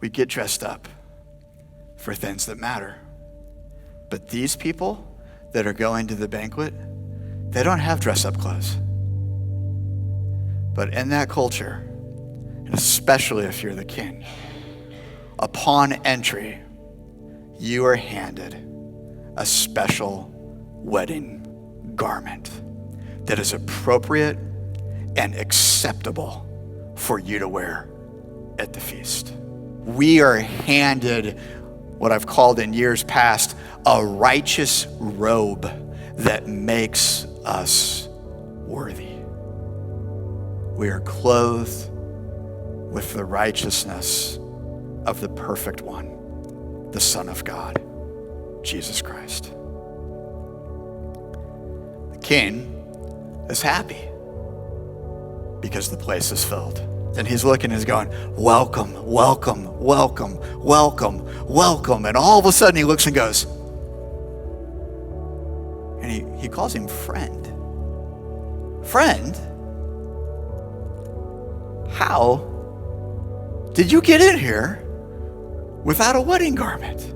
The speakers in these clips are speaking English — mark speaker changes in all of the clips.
Speaker 1: We get dressed up for things that matter. But these people that are going to the banquet, they don't have dress-up clothes. But in that culture, and especially if you're the king, upon entry, you are handed a special wedding garment that is appropriate and acceptable for you to wear at the feast. We are handed what I've called in years past a righteous robe that makes us worthy. We are clothed with the righteousness of the perfect one, the Son of God, Jesus Christ. The king is happy because the place is filled. And he's looking and he's going, welcome, welcome, welcome, welcome, welcome. And all of a sudden he looks and goes, and he calls him friend. Friend? How did you get in here without a wedding garment?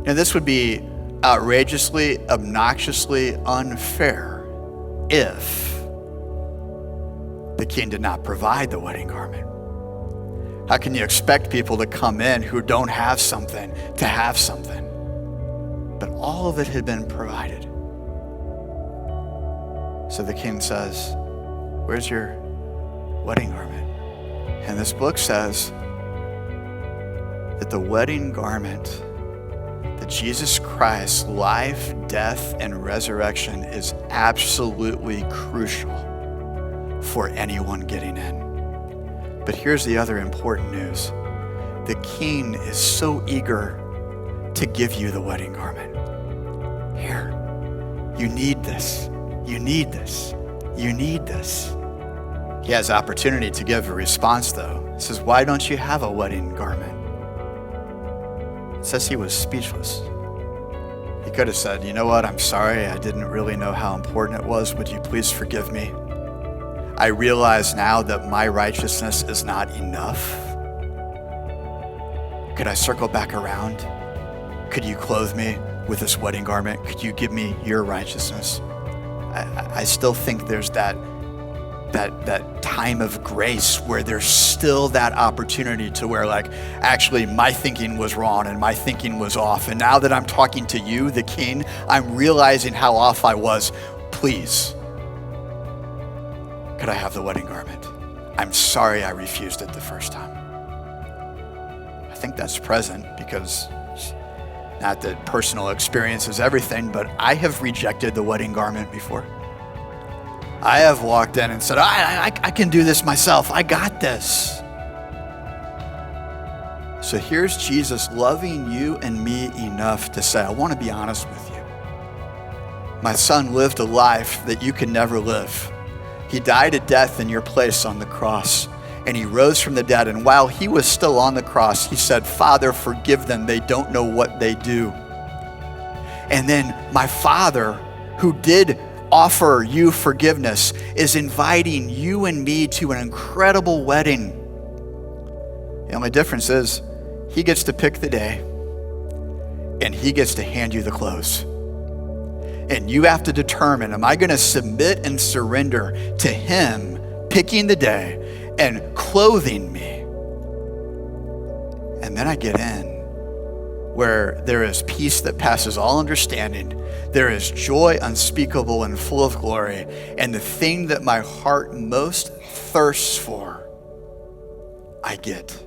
Speaker 1: Now this would be outrageously, obnoxiously unfair if the king did not provide the wedding garment. How can you expect people to come in who don't have something to have something? But all of it had been provided. So the king says, where's your wedding garment? And this book says that the wedding garment, that Jesus Christ's life, death, and resurrection is absolutely crucial for anyone getting in. But here's the other important news. The king is so eager to give you the wedding garment. Here, you need this. You need this. You need this. He has opportunity to give a response though. He says, why don't you have a wedding garment? It says he was speechless. He could have said, you know what, I'm sorry, I didn't really know how important it was. Would you please forgive me? I realize now that my righteousness is not enough. Could I circle back around? Could you clothe me with this wedding garment? Could you give me your righteousness? I still think there's that time of grace where there's still that opportunity to where like, actually my thinking was wrong and my thinking was off. And now that I'm talking to you, the king, I'm realizing how off I was. Please, could I have the wedding garment? I'm sorry I refused it the first time. I think that's present because not that personal experience is everything, but I have rejected the wedding garment before. I have walked in and said, I can do this myself. I got this. So here's Jesus loving you and me enough to say, I want to be honest with you. My son lived a life that you can never live. He died a death in your place on the cross, and he rose from the dead. And while he was still on the cross, he said, Father, forgive them. They don't know what they do. And then my Father, who did offer you forgiveness, is inviting you and me to an incredible wedding. The only difference is he gets to pick the day and he gets to hand you the clothes. And you have to determine, am I going to submit and surrender to him picking the day and clothing me? And then I get in where there is peace that passes all understanding. There is joy unspeakable and full of glory. And the thing that my heart most thirsts for, I get.